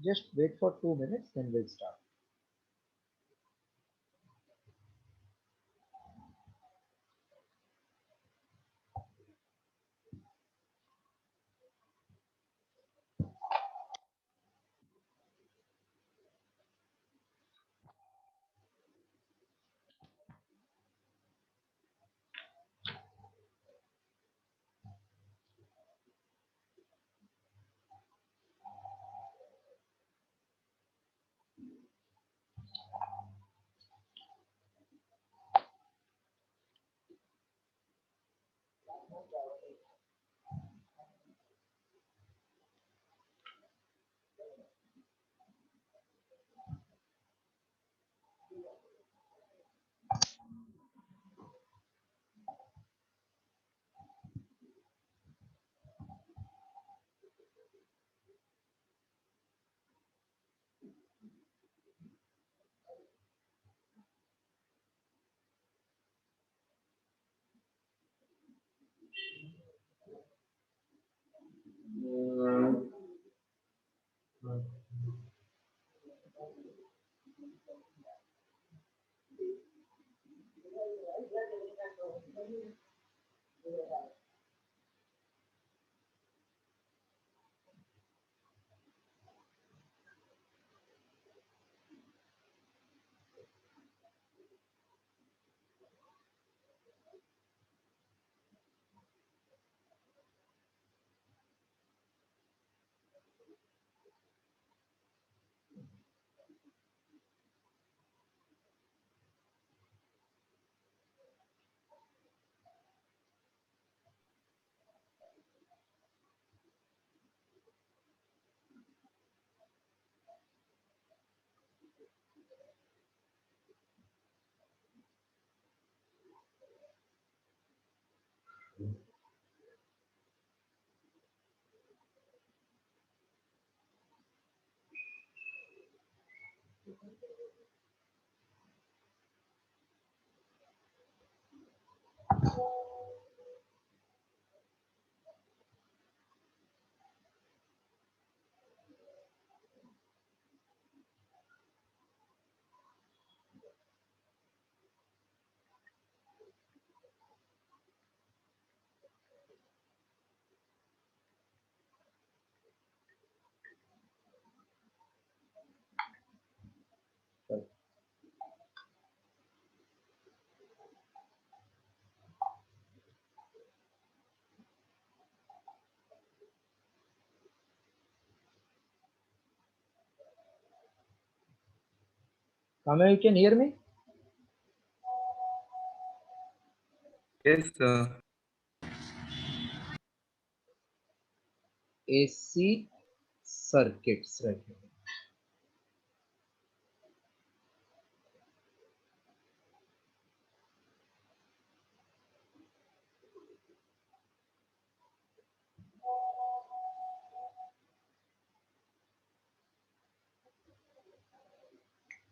Just wait for 2 minutes, then we'll start. Kamya, you can hear me? Yes, sir. AC circuits, right?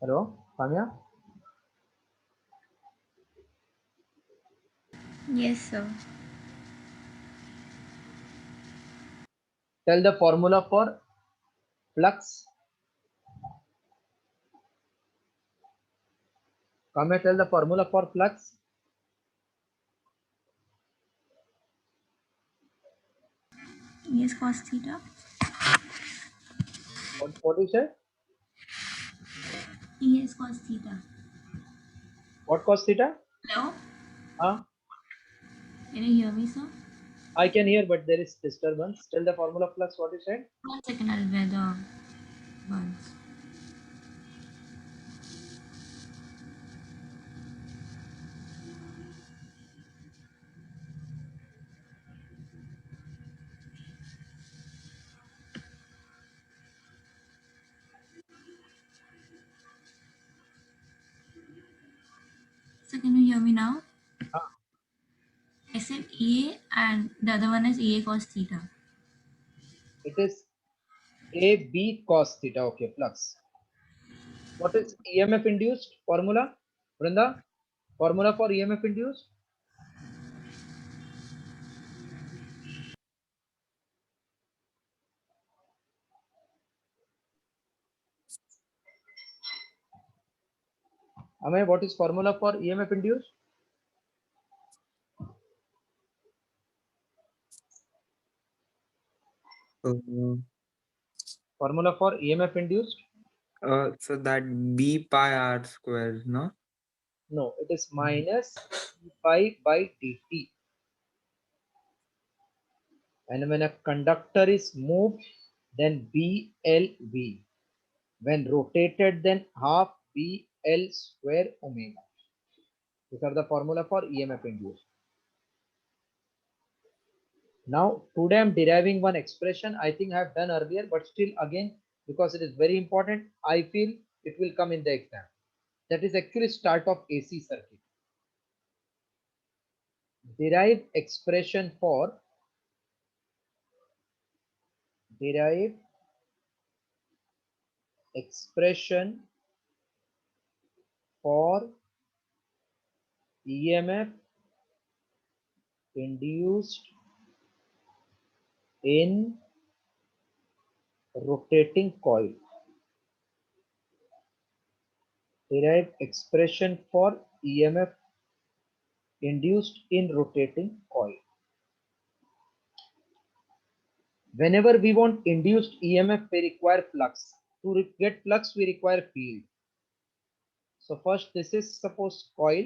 Hello, Kamya? Yes, sir. Tell the formula for flux. Kamya, tell the formula for flux. Yes, cos theta. What you said? Yes, cos theta. What cos theta? Hello? Huh? Can you hear me, sir? I can hear, but there is disturbance. Tell the formula of flux. What you said? 1 second, I'll wear the buds. So can you hear me now? Huh? I said EA and the other one is EA cos theta. It is AB cos theta. Okay, flux. What is EMF induced formula? Vrinda? Formula for EMF induced? Amay, what is formula for EMF induced? Uh, Formula for EMF induced? so that B pi R square, no? No, it is minus d pi by dt. And when a conductor is moved, then BLV. When rotated, then half BL square omega. These are the formula for EMF induced. Now, today I'm deriving one expression I think I have done earlier, but still again, because it is very important, I feel it will come in the exam. That is actually start of AC circuit. Derive expression for derive expression for EMF induced in rotating coil. Derive expression for EMF induced in rotating coil. Whenever we want induced EMF, we require flux. To get flux, we require field. So first, this is suppose coil,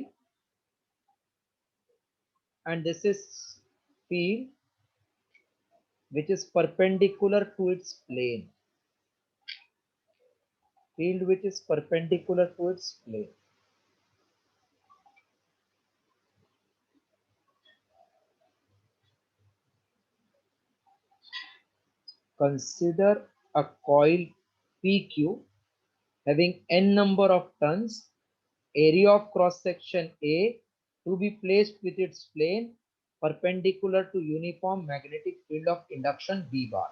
and this is field, which is perpendicular to its plane. Field which is perpendicular to its plane. Consider a coil PQ having n number of turns, area of cross section A to be placed with its plane perpendicular to uniform magnetic field of induction V bar.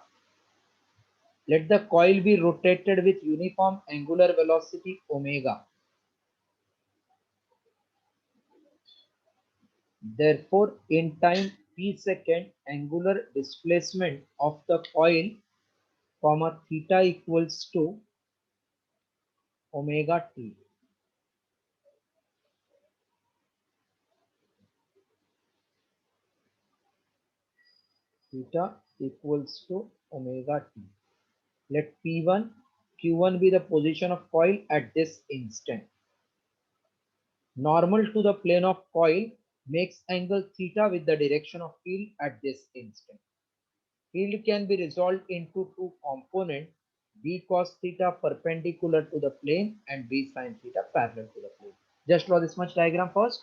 Let the coil be rotated with uniform angular velocity omega. Therefore, in time p second, angular displacement of the coil, comma, theta equals to omega t. Theta equals to omega t. Let P1, Q1 be the position of coil at this instant. Normal to the plane of coil makes angle theta with the direction of field at this instant. Field can be resolved into two components, V cos theta perpendicular to the plane and V sin theta parallel to the plane. Just draw this much diagram first.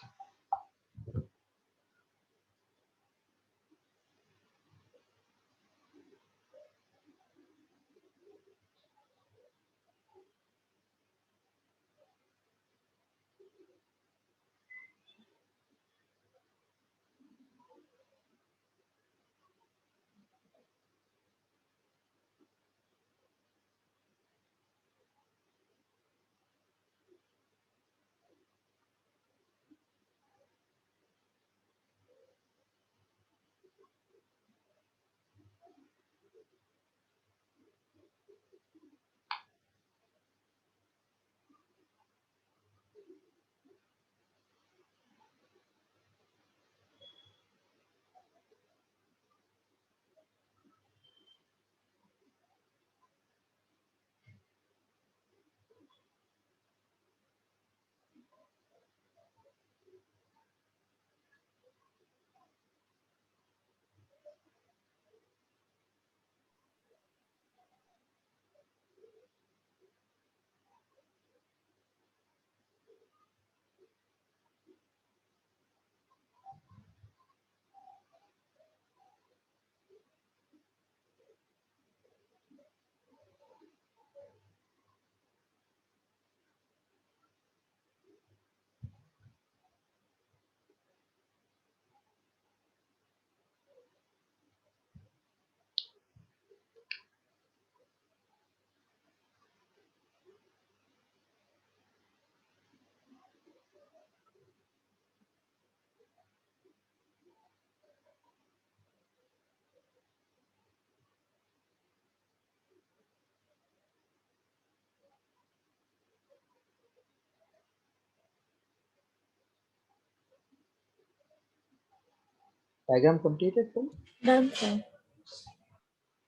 Diagram completed, sir? Done, sir.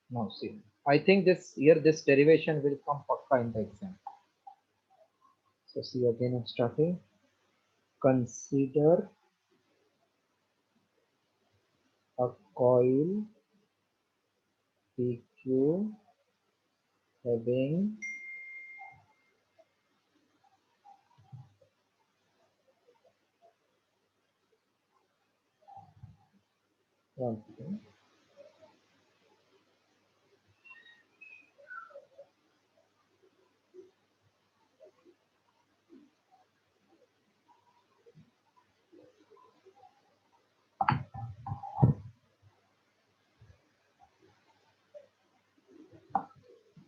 Now see, I think this derivation will come pakka in the exam. So see again I'm starting. Consider a coil PQ having one second.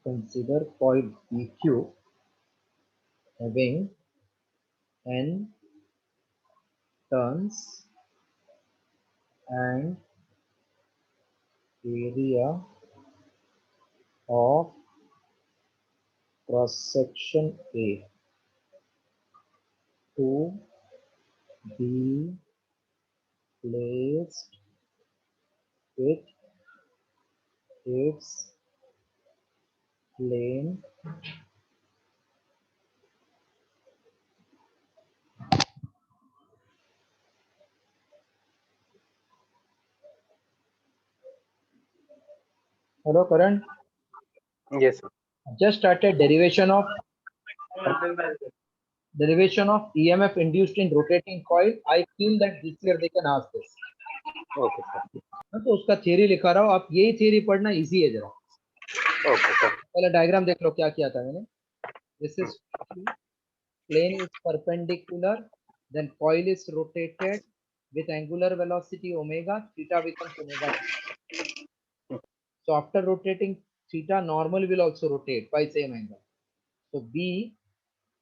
Consider coil PQ having n turns and area of cross section A to be placed with its plane hello Karan, Yes, sir. just started derivation of EMF induced in rotating coil. I feel that this year they can ask this. Okay, sir. हाँ, तो उसका theory लिखा रहा हूँ, आप यही theory पढ़ना easy है जरा. Okay, sir. पहले डायग्राम देख लो क्या किया था मैंने. This is plane is perpendicular, then coil is rotated with angular velocity omega, theta becomes omega. So after rotating, theta normal will also rotate by same angle. So B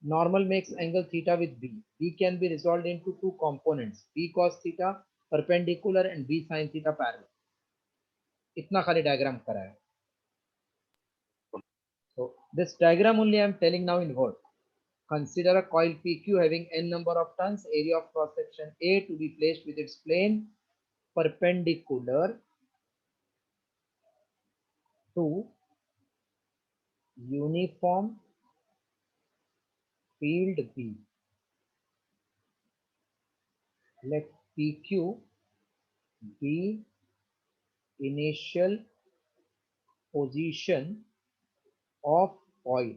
normal makes angle theta with B. B can be resolved into two components, B cos theta perpendicular and B sin theta parallel. इतना खाली diagram करा है. So this diagram only I am telling now in word. Consider a coil PQ having n number of turns, area of cross section A to be placed with its plane perpendicular to uniform field B. Let PQ be initial position of coil.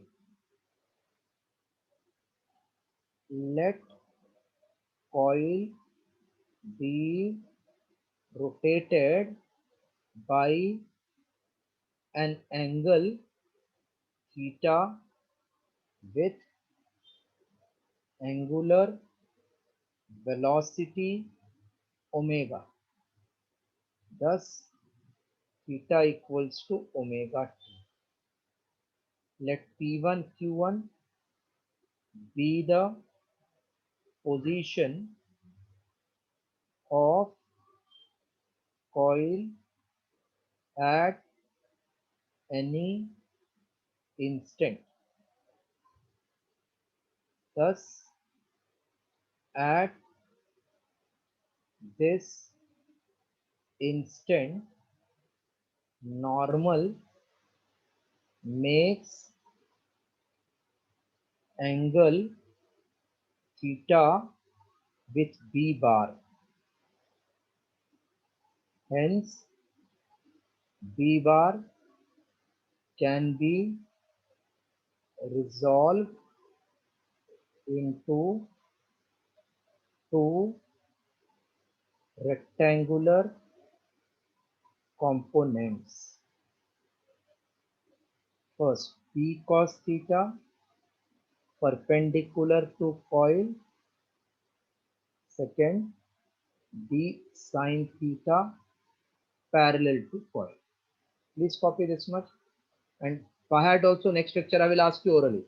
Let coil be rotated by an angle theta with angular velocity omega. Thus, theta equals to omega t. Let P1 Q1 be the position of coil at any instant. Thus, at this instant, normal makes angle theta with B bar. Hence, B bar can be resolved into two rectangular components. First, P cos theta perpendicular to coil. Second, B sin theta parallel to coil. Please copy this much. And Fahad also next lecture I will ask you orally.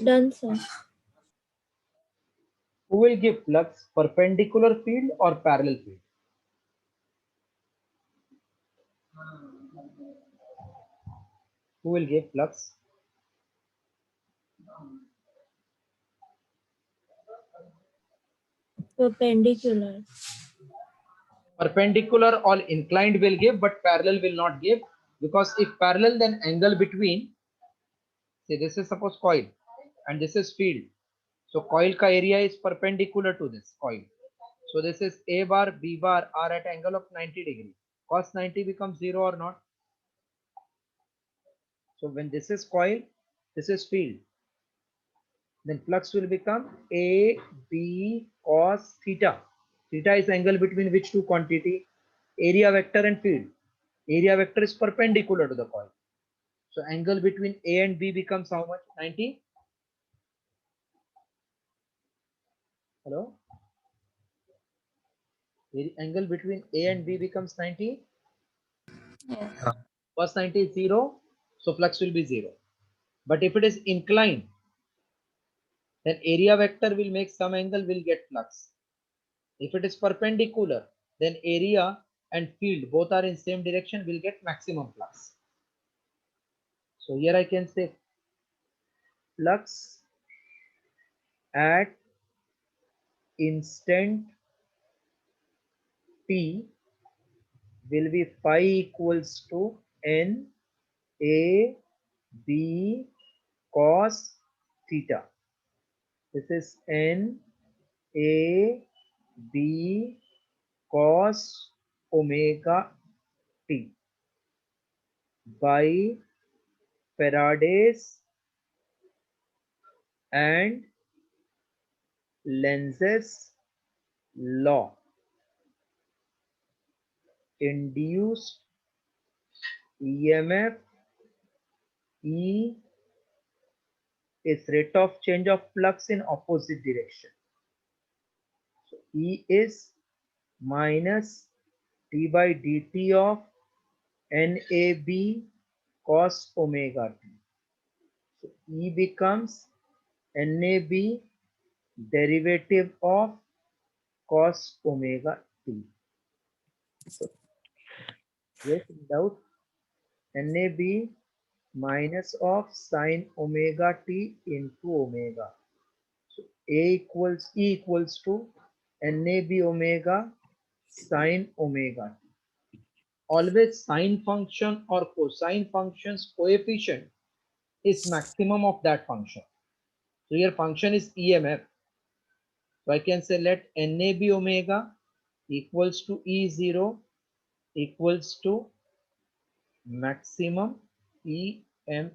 Done, sir. Who will give flux, perpendicular field or parallel field? Who will give flux? Perpendicular. Perpendicular or inclined will give, but parallel will not give, because if parallel, then angle between, say this is suppose coil and this is field. So coil ka area is perpendicular to this coil. So this is A bar, B bar are at angle of 90 degree. Cos 90 becomes 0 or not? So when this is coil, this is field, then flux will become A B cos theta. Theta is angle between which two quantity? Area vector and field. Area vector is perpendicular to the coil. So angle between A and B becomes how much? 90? Hello? The angle between A and B becomes 90. Yes. Cos 90 is 0. So flux will be 0. But if it is inclined, then area vector will make some angle, will get flux. If it is perpendicular, then area and field both are in same direction, will get maximum flux. So here I can say flux at instant t will be phi equals to n a b cos theta. This is n a b cos omega t by Faraday's and Lenz's law. Induced EMF E is rate of change of flux in opposite direction. So E is minus d by dt of NAB cos omega t. So E becomes NAB derivative of cos omega t. So yes, doubt NAB minus of sine omega t into omega. So E equals to NAB omega sine omega t. Always sine function or cosine function's coefficient is maximum of that function. So here function is EMF. So I can say let NAB omega equals to E0 equals to maximum EMF.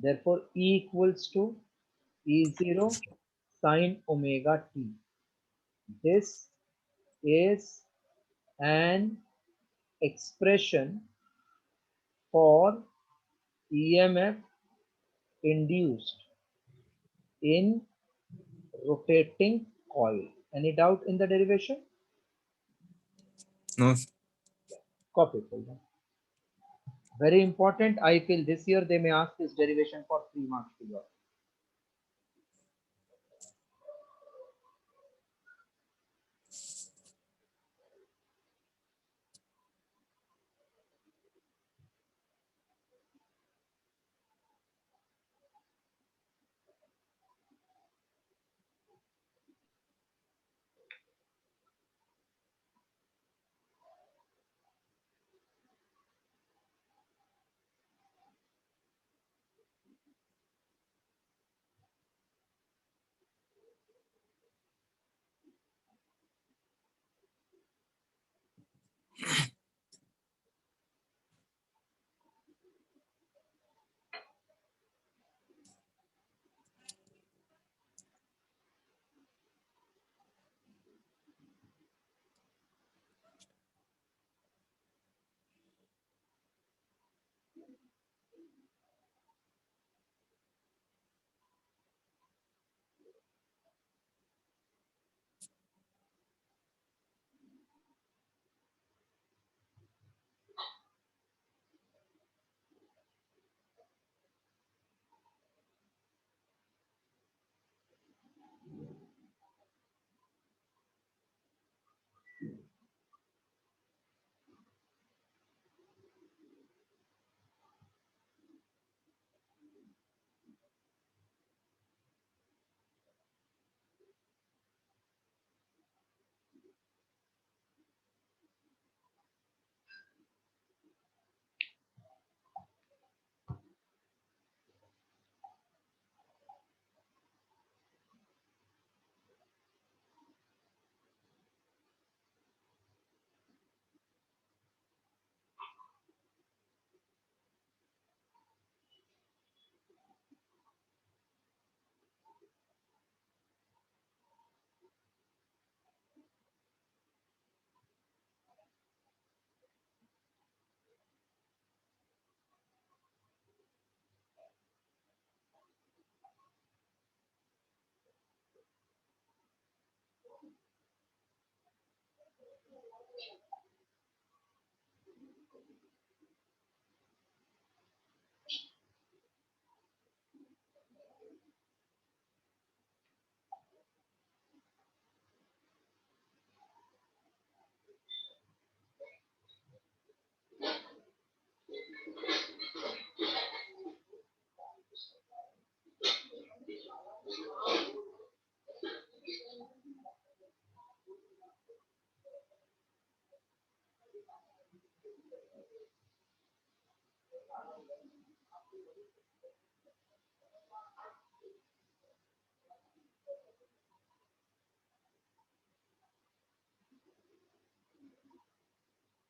Therefore, E equals to E0 sine omega t. This is an expression for EMF induced in rotating coil. Any doubt in the derivation? No. Copy it. Very important. I feel this year they may ask this derivation for 3 marks to you.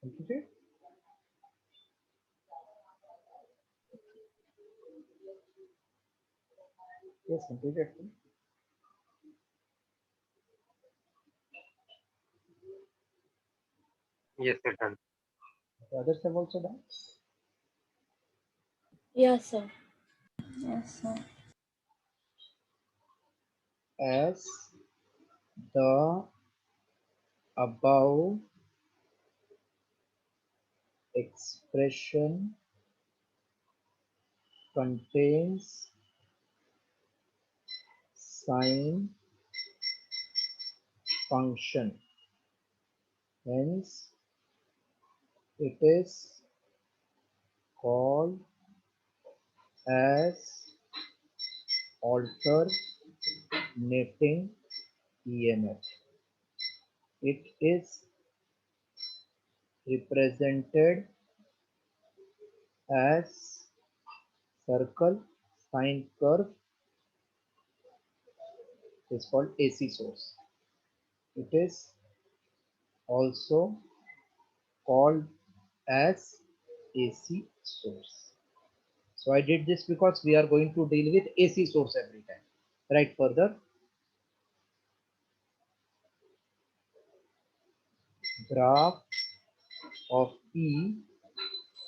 Completed? Yes, completed. Yes, sir, done. The others have also done. Yes, sir. Yes, sir. As the above expression contains sine function, hence it is called as alternating EMF. It is represented as circle sine curve is called AC source. It is also called as AC source. So I did this because we are going to deal with AC source every time. Right, further. Graph of E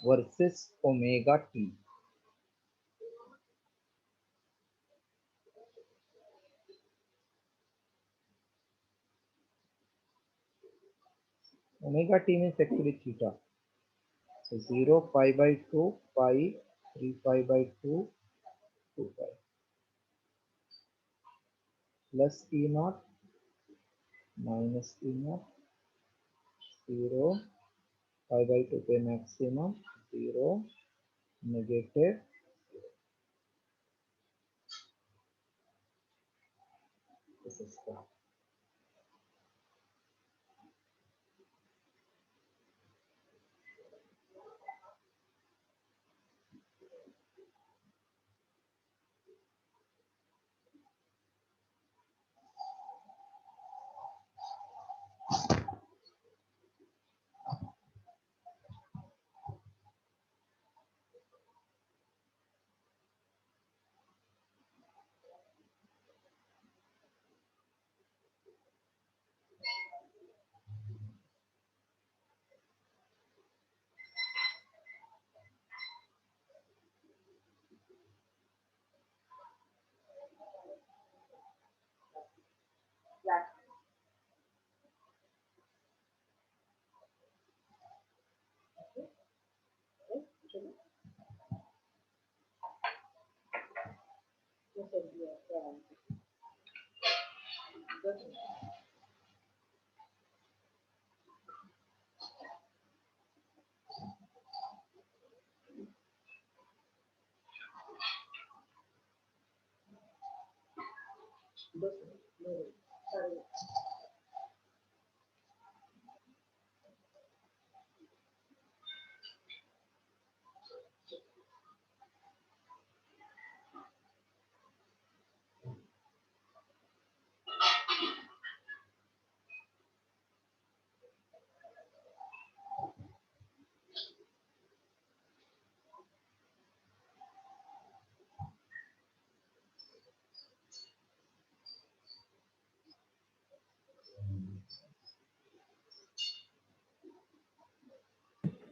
versus omega t. Omega t means actually theta. So 0, pi by 2, pi, 3 pi by 2, 2 pi. Plus E naught, minus E naught, 0, pi by 2 के maximum, 0, negative, this is the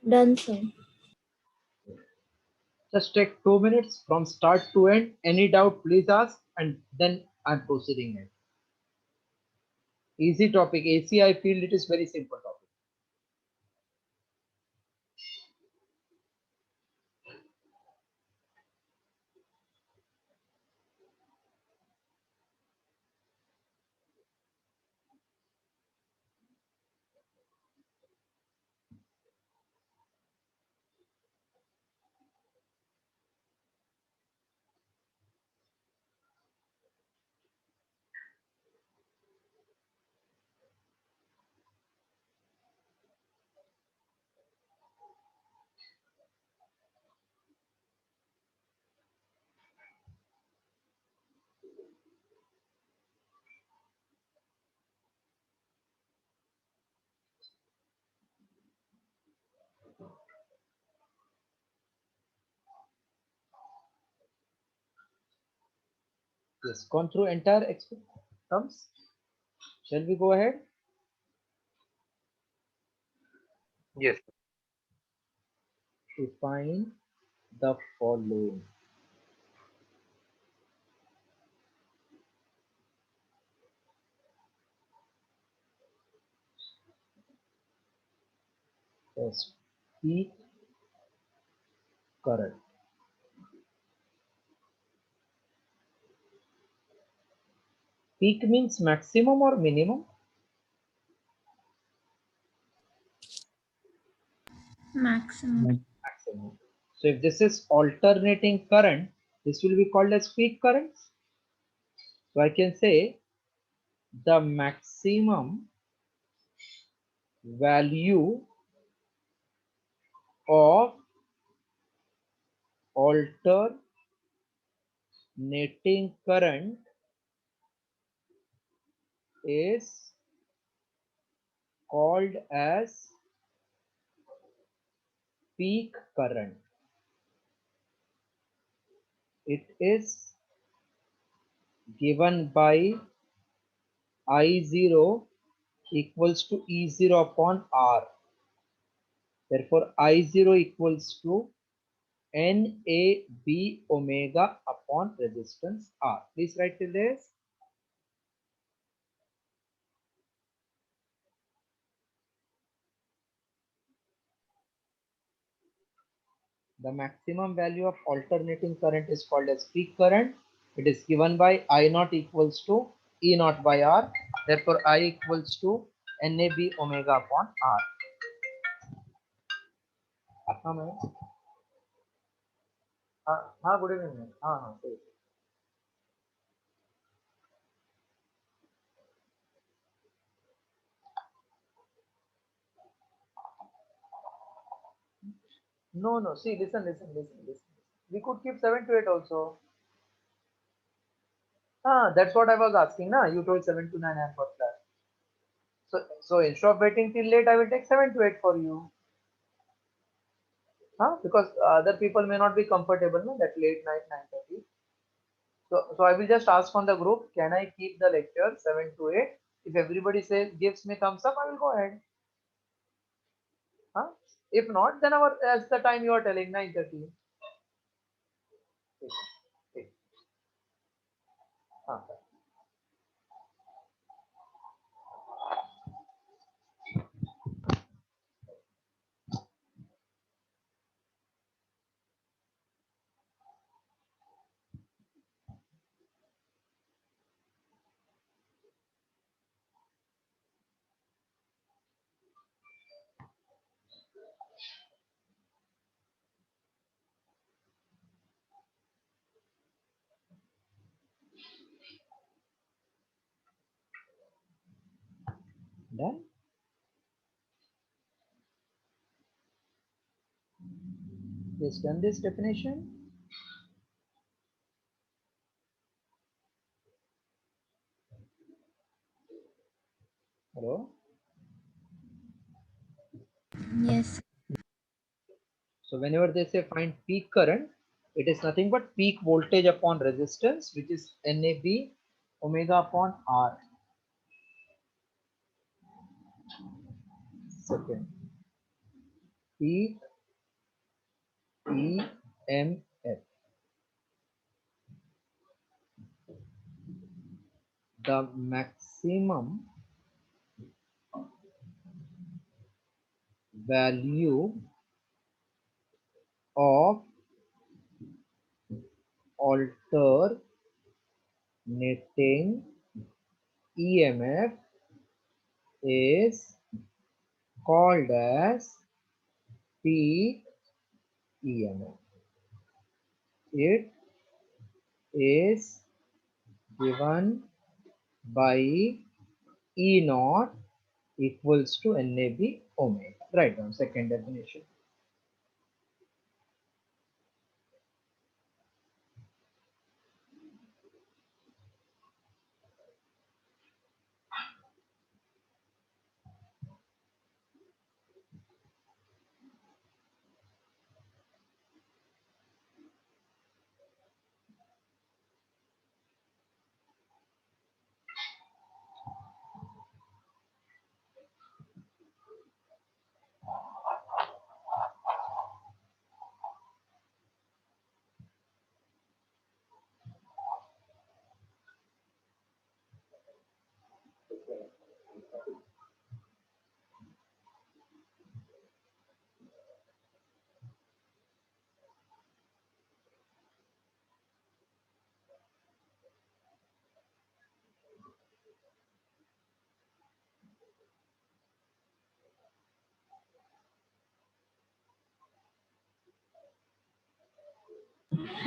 Done, sir. just take 2 minutes from start to end. Any doubt, please ask, and then I'm proceeding it. Easy topic. AC, I feel it is very simple topic. Yes, gone through entire terms. Shall we go ahead? Yes. Define the following. Yes, peak current. Peak means maximum or minimum? Maximum. Maximum. So if this is alternating current, this will be called as peak current. So I can say the maximum value of alternating current is called as peak current. It is given by I0 equals to E0 upon R. Therefore, I0 equals to NAB omega upon resistance R. Please write till this. The maximum value of alternating current is called as peak current. It is given by I0 equals to E0 by R. Therefore, I equals to NAB omega upon R. हाँ ma'am हाँ good evening ma'am हाँ हाँ सही no see listen we could keep 7 to 8 also that's what I was asking na you told 7 to 9 I have got that so instead of waiting till late I will take 7 to 8 for you because other people may not be comfortable no that late night 9:30 so I will just ask on the group can I keep the lecture 7 to 8 if everybody says gives me thumbs up I will go ahead if not then our as the time you are telling 9:30 ठीक हाँ done yes done this definition hello Yes. so whenever they say find peak current it is nothing but peak voltage upon resistance which is NAB omega upon R second peak EMF the maximum value of alternating EMF is called as peak EMF. It is given by E naught equals to NAB omega. Write down second definition.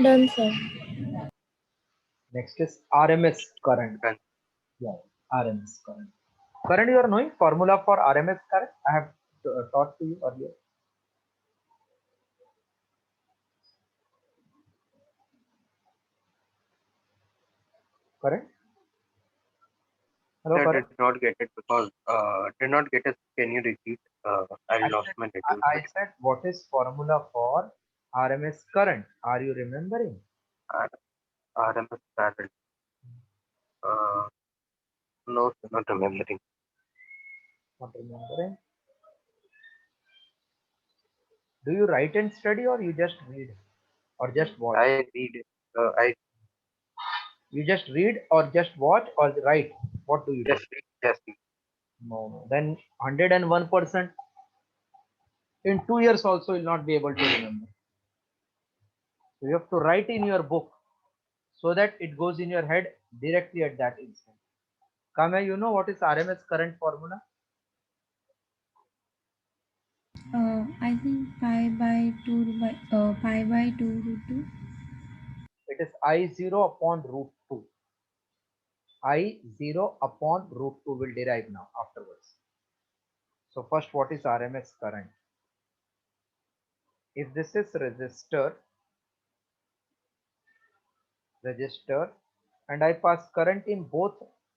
Done, sir. Next is RMS current. Done. Yeah, RMS current. Current, you are knowing formula for RMS current? I have taught to you earlier. Current? Hello, I current? did not get it because did not get it. Can you repeat? I lost my network. I said, what is formula for RMS current? Are you remembering? RMS current. No, sir, not remembering. Not remembering. Do you write and study, or you just read, or just watch? I read. I You just read or just watch or write? What do you do? just read. Just read. No. Then 101% in 2 years also you'll not be able to remember. So you have to write in your book so that it goes in your head directly at that instant. Kamya, you know what is RMS current formula? I think pi by 2 by pi by 2 root 2. It is I0 upon root 2. I0 upon root 2 will derive now afterwards. So first, what is RMS current? If this is resistor, and I pass current in both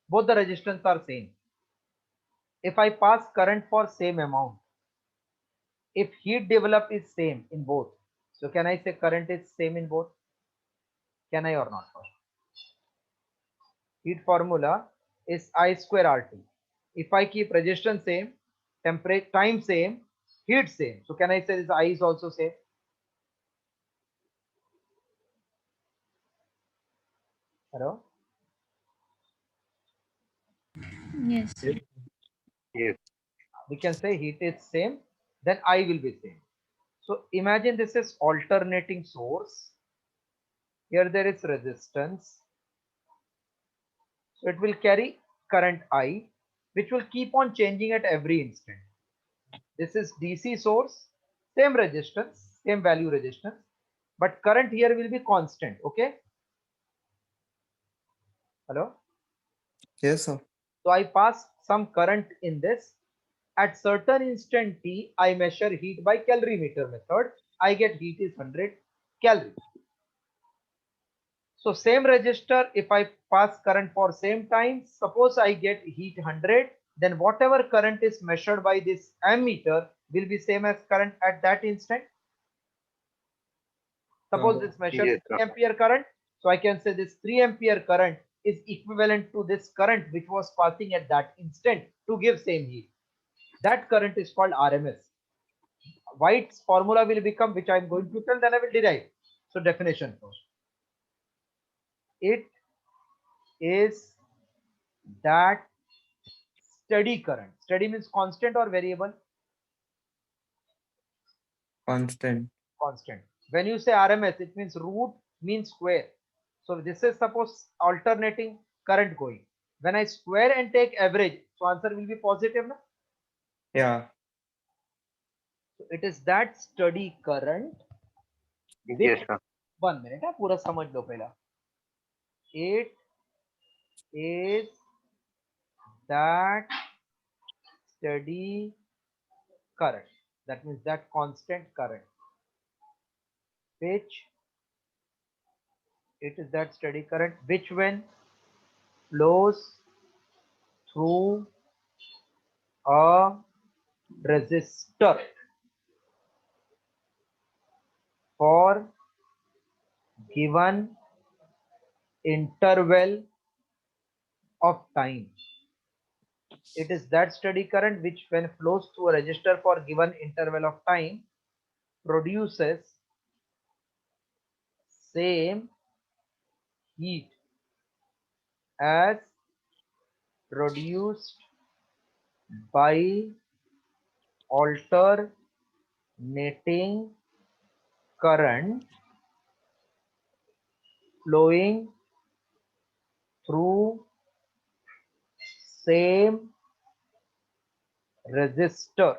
the resistance are same. If I pass current for same amount, if heat develop is same in both, so can I say current is same in both? Can I or not? Heat formula is I square RT. If I keep resistance same, temperature time same, heat same, so can I say this I is also same? Hello? Yes. Yes. We can say heat is same, then I will be same. So imagine this is alternating source. Here there is resistance. So it will carry current I, which will keep on changing at every instant. This is DC source, same resistance, same value resistance, but current here will be constant. Okay. Hello. Yes, sir. So I pass some current in this. At certain instant t, I measure heat by calorimeter method. I get heat is 100 calories. So same resistor, if I pass current for same time, suppose I get heat 100, then whatever current is measured by this ammeter will be same as current at that instant. Suppose this measures Yes, 3 sir. ampere current. So I can say this 3 ampere current is equivalent to this current which was passing at that instant to give same heat. That current is called RMS. White's formula will become, which I am going to tell, then I will derive. So definition first. It is that steady current. Steady means constant or variable? Constant. Constant. When you say RMS, it means root means square. So this is suppose alternating current going. When I square and take average, so answer will be positive. Na? Yeah. So it is that steady current. Yes, sir. 1 minute, पूरा समझ लो पहला. It is that steady current. That means that constant current. Which it is that steady current which when flows through a resistor for given interval of time. It is that steady current which when flows through a resistor for given interval of time produces same heat as produced by alternating current flowing through same resistor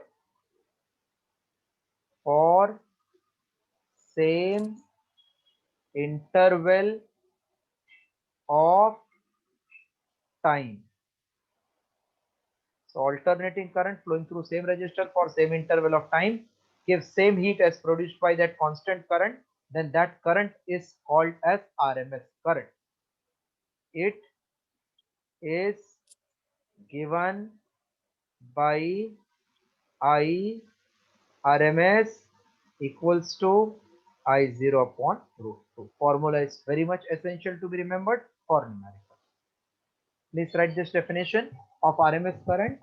for same interval of time. So alternating current flowing through same resistor for same interval of time gives same heat as produced by that constant current, then that current is called as RMS current. It is given by I RMS equals to I0 upon root 2. Formula is very much essential to be remembered for numerical. Please write this definition of RMS current.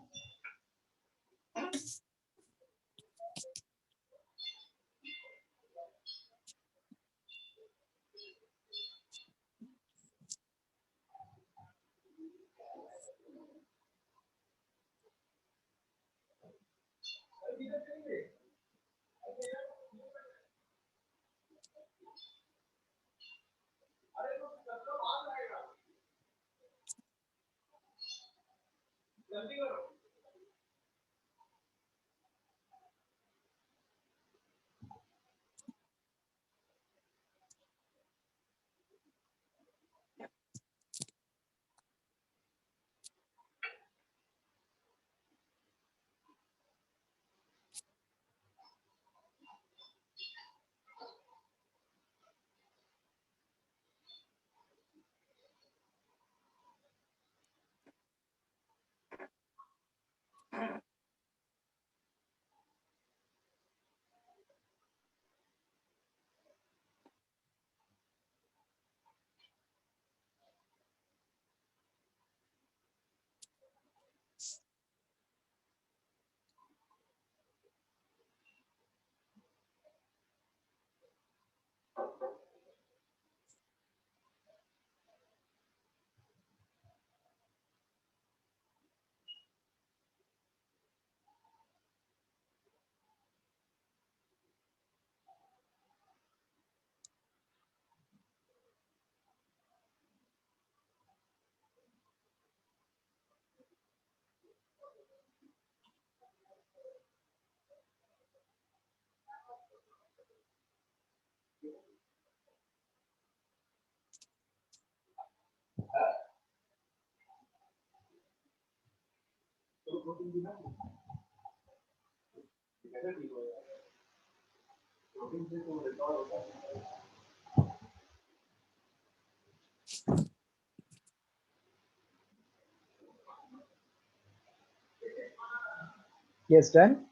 Yes, done.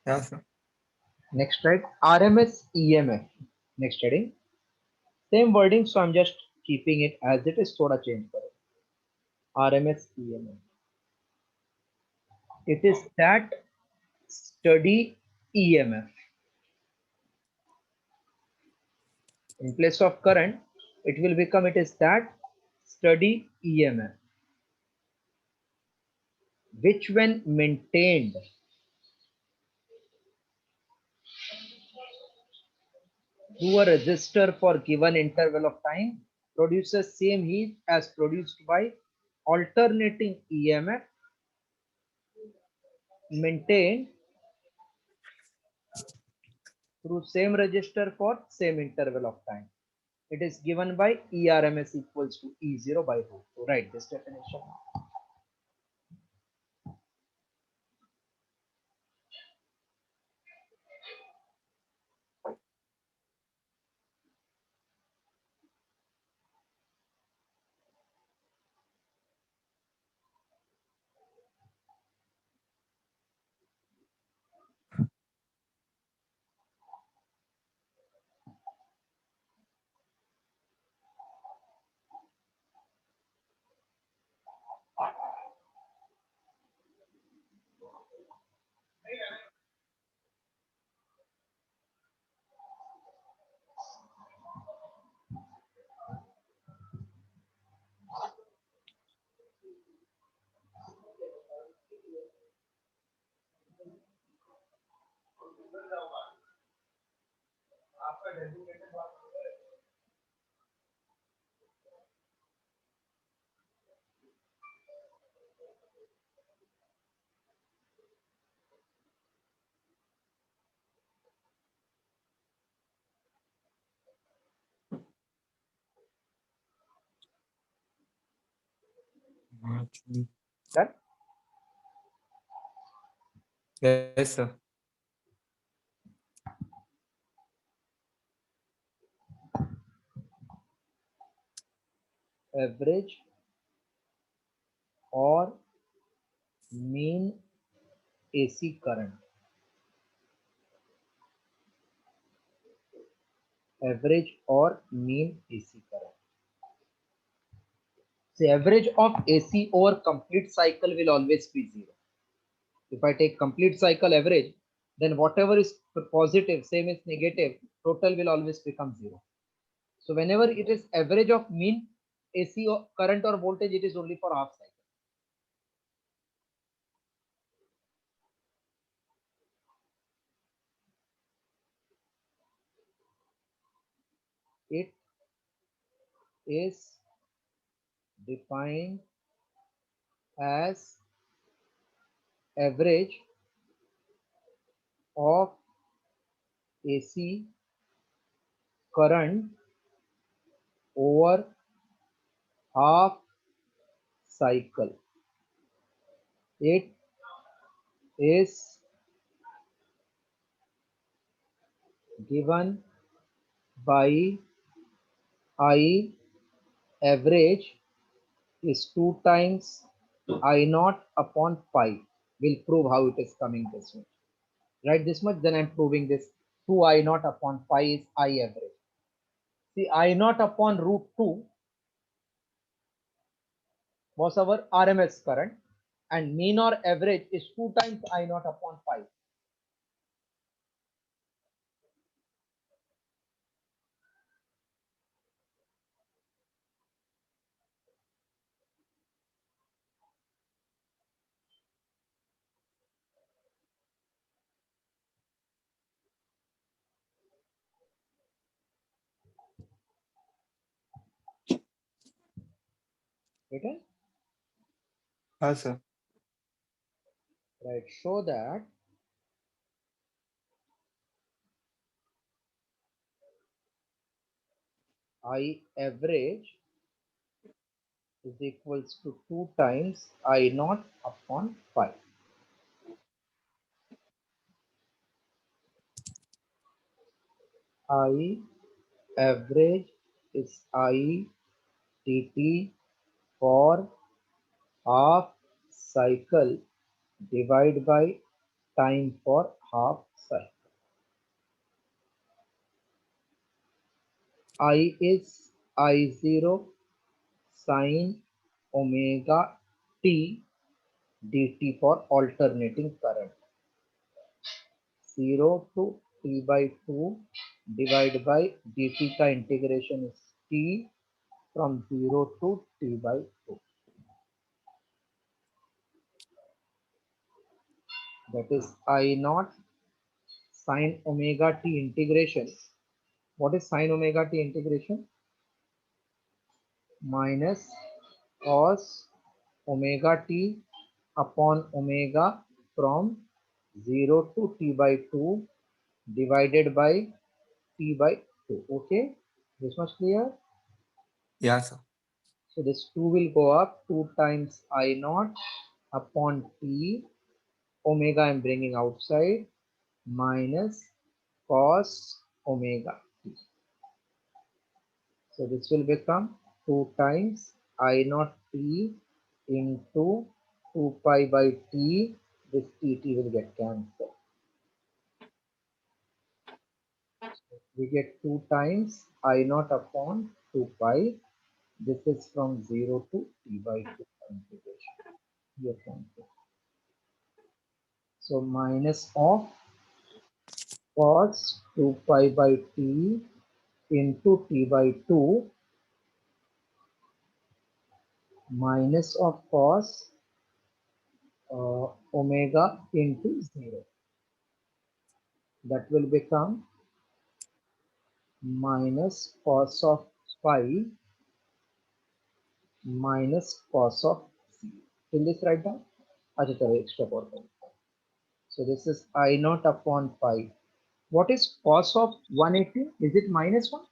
Yeah, sir. Next, right? RMS EMF. Next heading. Same wording, so I'm just keeping it as it is. Thoda change karo. RMS EMF. It is that steady EMF. In place of current, it will become it is that steady EMF, which when maintained through a resistor for given interval of time produces same heat as produced by alternating EMF maintained through same resistor for same interval of time. It is given by ERMS equals to E0 by root 2. Write this definition. Done? Yes, sir. Average or mean AC current. Average or mean AC current. The average of AC over complete cycle will always be 0. If I take complete cycle average, then whatever is positive, same is negative, total will always become 0. So whenever it is average of mean AC or current or voltage, it is only for half cycle. It is defined as average of AC current over half cycle. It is given by I average is 2 times I naught upon pi. We'll prove how it is coming this way. Write this much, then I'm proving this. 2 I naught upon pi is I average. See, I naught upon root 2 was our RMS current, and mean or average is 2 times I naught upon pi. Okay? Yes, sir. Right, show that I average is equals to 2 times I naught upon pi. I average is I dt for half cycle divided by time for half cycle. I is I0 sine omega t dt for alternating current. 0 to t by 2 divided by dt का integration is t from 0 to t by 2. That is I naught sine omega t integration. What is sine omega t integration? Minus cos omega t upon omega from 0 to t by 2 divided by t by 2. Okay, this much clear? Yes, sir. So this 2 will go up 2 times I naught upon t, omega I'm bringing outside, minus cos omega t. So this will become 2 times I naught t into 2 pi by t. This tt will get cancelled. We get 2 times I naught upon 2 pi. This is from 0 to t by 2 integration. Here cancel. So minus of cos 2 pi by t into t by 2 minus of cos omega into 0. That will become minus cos of pi minus cos of 0. Till this write down? अच्छा चलो extra part. So this is I naught upon pi. What is cos of 180? Is it minus 1?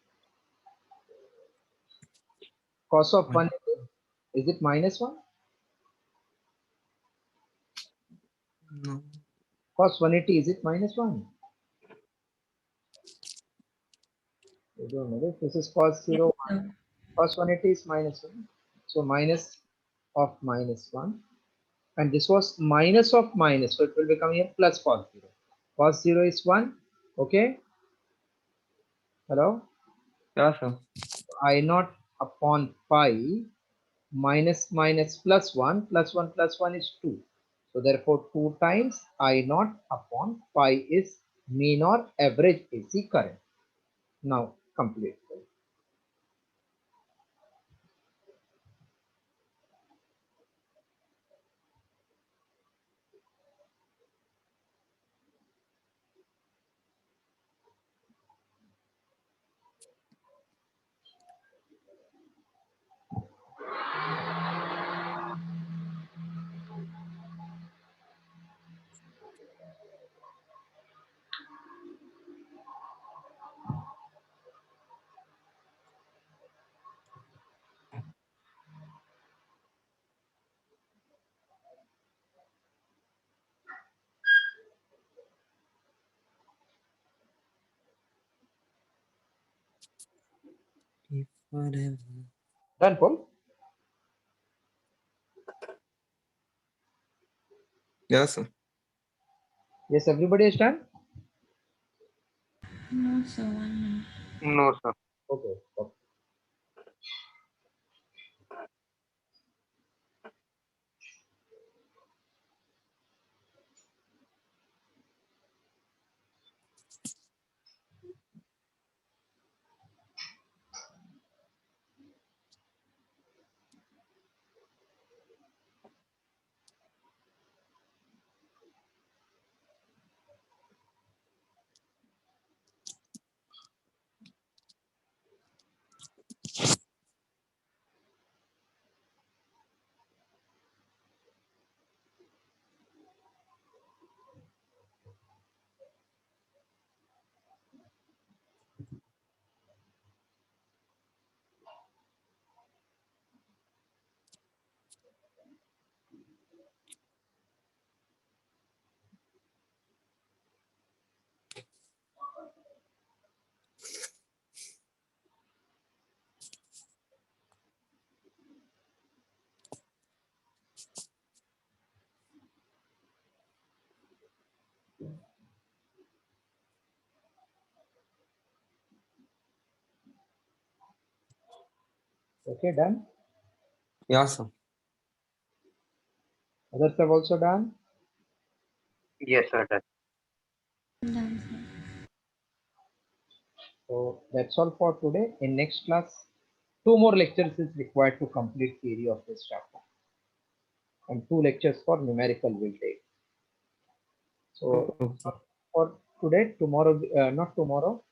Cos of 180? Is it minus 1? No. Cos 180, is it minus 1? You don't know this. This is cos Yes, 0, 1. sir. Cos 180 is minus 1. So minus of minus 1. And this was minus of minus. So it will become here plus cos 0. Cos 0 is 1. Okay. Hello? Yeah, sir. I naught upon pi minus minus plus 1 plus 1 is 2. So therefore 2 times I naught upon pi is mean or average AC current. Now complete. If forever. Done, Paul? Yeah, sir. Yes, everybody is done? No, sir. 1 minute. No, sir. Okay. Okay. Okay, done. Yeah, sir. Others have also done. Yes, sir. Done. Done, sir. So that's all for today. In next class, 2 more lectures is required to complete theory of this chapter. And 2 lectures for numerical will take. So Okay. for today, tomorrow, not tomorrow,